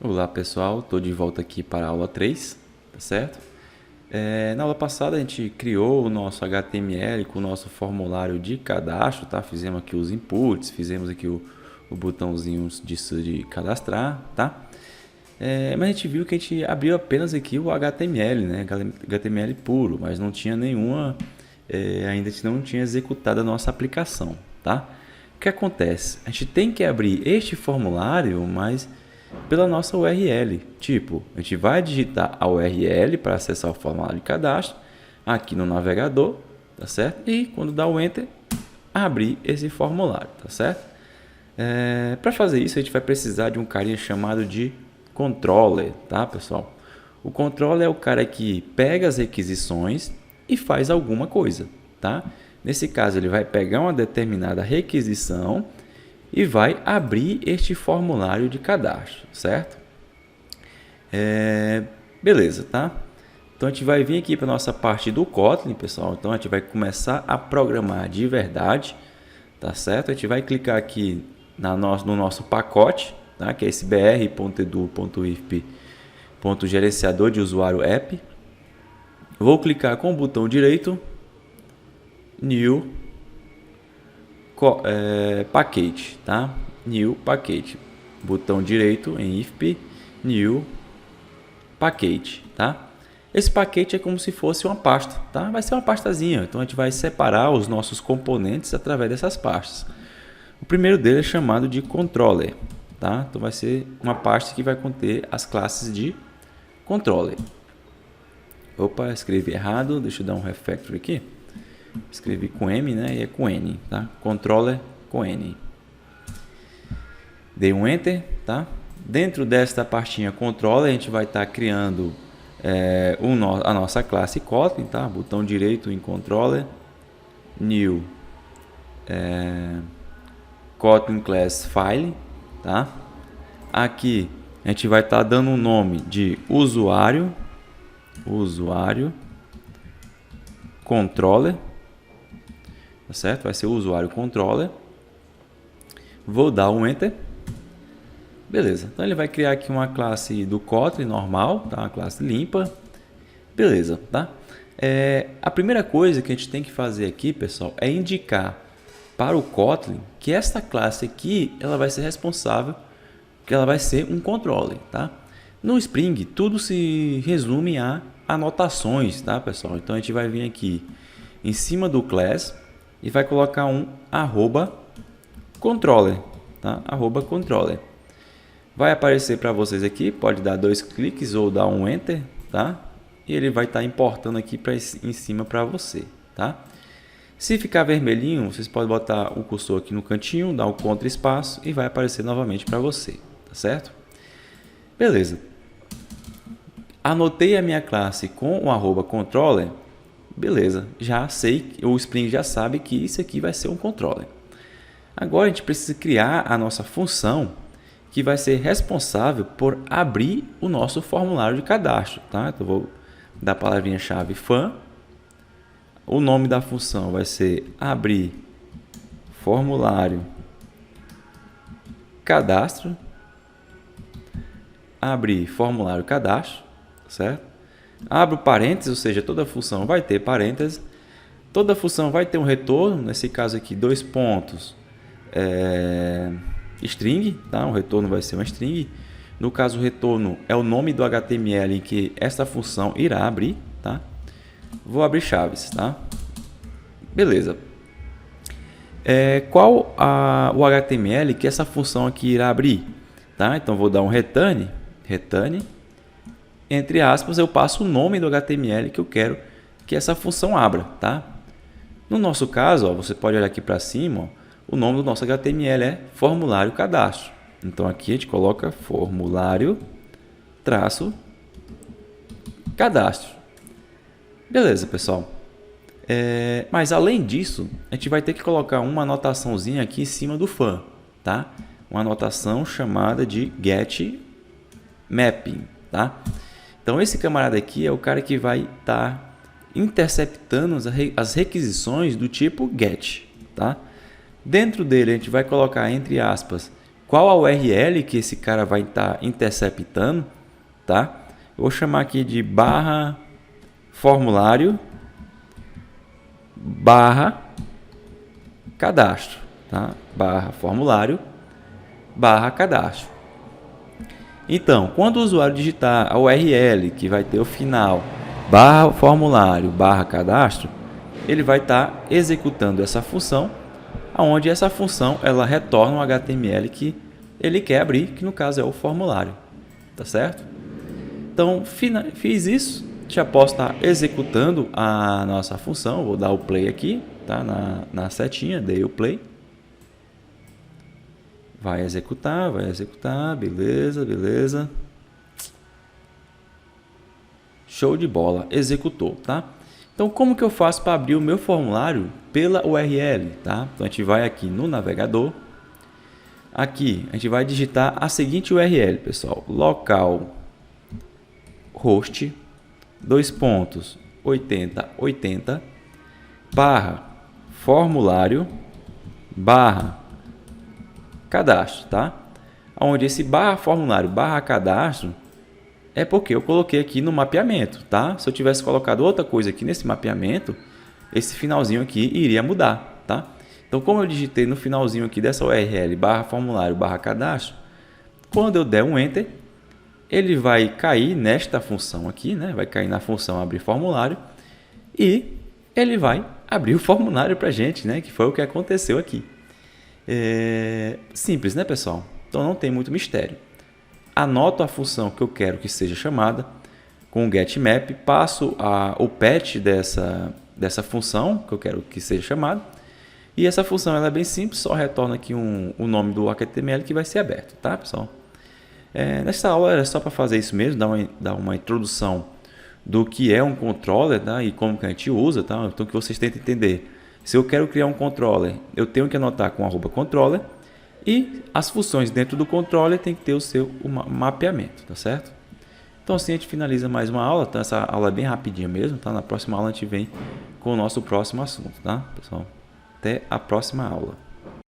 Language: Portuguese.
Olá pessoal, estou de volta aqui para a aula 3, tá certo? Na aula passada a gente criou o nosso HTML com o nosso formulário de cadastro, tá? Fizemos aqui os inputs, fizemos aqui o botãozinho de cadastrar, tá? Mas a gente viu que a gente abriu apenas aqui o HTML, né? HTML puro, mas não tinha nenhuma, ainda a gente não tinha executado a nossa aplicação, tá? O que acontece? A gente tem que abrir este formulário, mas pela nossa URL. Tipo, a gente vai digitar a URL para acessar o formulário de cadastro aqui no navegador, tá certo? E quando dá o Enter, abrir esse formulário, tá certo? Para fazer isso, a gente vai precisar de um carinha chamado de controller, tá, pessoal? O controller é o cara que pega as requisições e faz alguma coisa, tá? Nesse caso, ele vai pegar uma determinada requisição e vai abrir este formulário de cadastro, certo? Beleza, tá? Então a gente vai vir aqui para nossa parte do Kotlin, pessoal. Então a gente vai começar a programar de verdade, tá certo? A gente vai clicar aqui no nosso pacote, tá? Que é esse br.edu.ifp.gerenciador de usuário app. Vou clicar com o botão direito, New Package, tá? New Package, botão direito em IFP, New Package, tá? Esse package é como se fosse uma pasta, tá? Vai ser uma pastazinha, então a gente vai separar os nossos componentes através dessas pastas. O primeiro deles é chamado de controller, tá? Então vai ser uma pasta que vai conter as classes de controller. Opa, escrevi errado, deixa eu dar um refactor aqui. Escrevi com M, né? E é com N, tá? Controller com N. Dei um Enter, tá? Dentro desta pastinha Controller, a gente vai estar criando a nossa classe Kotlin, tá? Botão direito em Controller, New Kotlin Class File, tá? Aqui a gente vai estar dando um nome de usuário controller, tá certo? Vai ser o usuário controller. Vou dar um Enter. Beleza. Então ele vai criar aqui uma classe do Kotlin normal, tá? Uma classe limpa. Beleza, tá? A primeira coisa que a gente tem que fazer aqui, pessoal, é indicar para o Kotlin que esta classe aqui, ela vai ser responsável, que ela vai ser um controller, tá? No Spring, tudo se resume a anotações, tá, pessoal? Então a gente vai vir aqui em cima do class e vai colocar um @controller, tá? @controller. Vai aparecer para vocês aqui, pode dar 2 cliques ou dar um Enter, tá? E ele vai estar importando aqui em cima para você, tá? Se ficar vermelhinho, vocês podem botar o cursor aqui no cantinho, dar um Ctrl espaço e vai aparecer novamente para você, tá certo? Beleza. Anotei a minha classe com o @controller. Beleza, já sei, o Spring já sabe que isso aqui vai ser um controller. Agora a gente precisa criar a nossa função que vai ser responsável por abrir o nosso formulário de cadastro, tá? Então vou dar a palavrinha-chave fun. O nome da função vai ser abrir formulário cadastro. Abrir formulário cadastro, certo? Abro parênteses, ou seja, toda função vai ter parênteses. Toda função vai ter um retorno, nesse caso aqui, 2 pontos, string, tá? O retorno vai ser uma string. No caso, o retorno é o nome do HTML em que essa função irá abrir, tá? Vou abrir chaves, tá? Beleza. Qual o HTML que essa função aqui irá abrir, tá? Então, vou dar um return, entre aspas, eu passo o nome do HTML que eu quero que essa função abra, tá? No nosso caso, ó, você pode olhar aqui para cima, ó, o nome do nosso HTML é formulário cadastro. Então aqui a gente coloca formulário cadastro. Beleza, pessoal. Mas além disso, a gente vai ter que colocar uma anotaçãozinha aqui em cima do fun, tá? Uma anotação chamada de get mapping, tá? Então esse camarada aqui é o cara que vai estar interceptando as requisições do tipo get, tá? Dentro dele a gente vai colocar entre aspas qual a URL que esse cara vai estar interceptando, tá? Eu vou chamar aqui de barra formulário barra cadastro, tá? Barra formulário barra cadastro. Então, quando o usuário digitar a URL que vai ter o final barra formulário barra cadastro, ele vai estar executando essa função, onde essa função ela retorna um HTML que ele quer abrir, que no caso é o formulário, tá certo? Então, fiz isso, já posso estar executando a nossa função, vou dar o play aqui, tá? Na setinha, dei o play. Vai executar, beleza, beleza. Show de bola, executou, tá? Então, como que eu faço para abrir o meu formulário pela URL, tá? Então, a gente vai aqui no navegador. Aqui, a gente vai digitar a seguinte URL, pessoal. Local host 2.8080 barra formulário barra cadastro, tá? Onde esse barra formulário barra cadastro é porque eu coloquei aqui no mapeamento, tá? Se eu tivesse colocado outra coisa aqui nesse mapeamento, esse finalzinho aqui iria mudar, tá? Então, como eu digitei no finalzinho aqui dessa URL barra formulário barra cadastro, quando eu der um Enter, ele vai cair nesta função aqui, né? Vai cair na função abrir formulário e ele vai abrir o formulário para a gente, né? Que foi o que aconteceu aqui. Simples, né, pessoal? Então, não tem muito mistério. Anoto a função que eu quero que seja chamada com o getMap, passo o patch dessa função que eu quero que seja chamada, e essa função ela é bem simples, só retorna aqui o nome do HTML que vai ser aberto, tá, pessoal? Nessa aula era só para fazer isso mesmo, dar uma introdução do que é um controller, tá? E como que a gente usa, tá? Então que vocês tentem entender. Se eu quero criar um controller, eu tenho que anotar com @controller, e as funções dentro do controller tem que ter o seu mapeamento, tá certo? Então assim a gente finaliza mais uma aula, tá? Essa aula é bem rapidinha mesmo, tá? Na próxima aula a gente vem com o nosso próximo assunto, tá, pessoal? Até a próxima aula.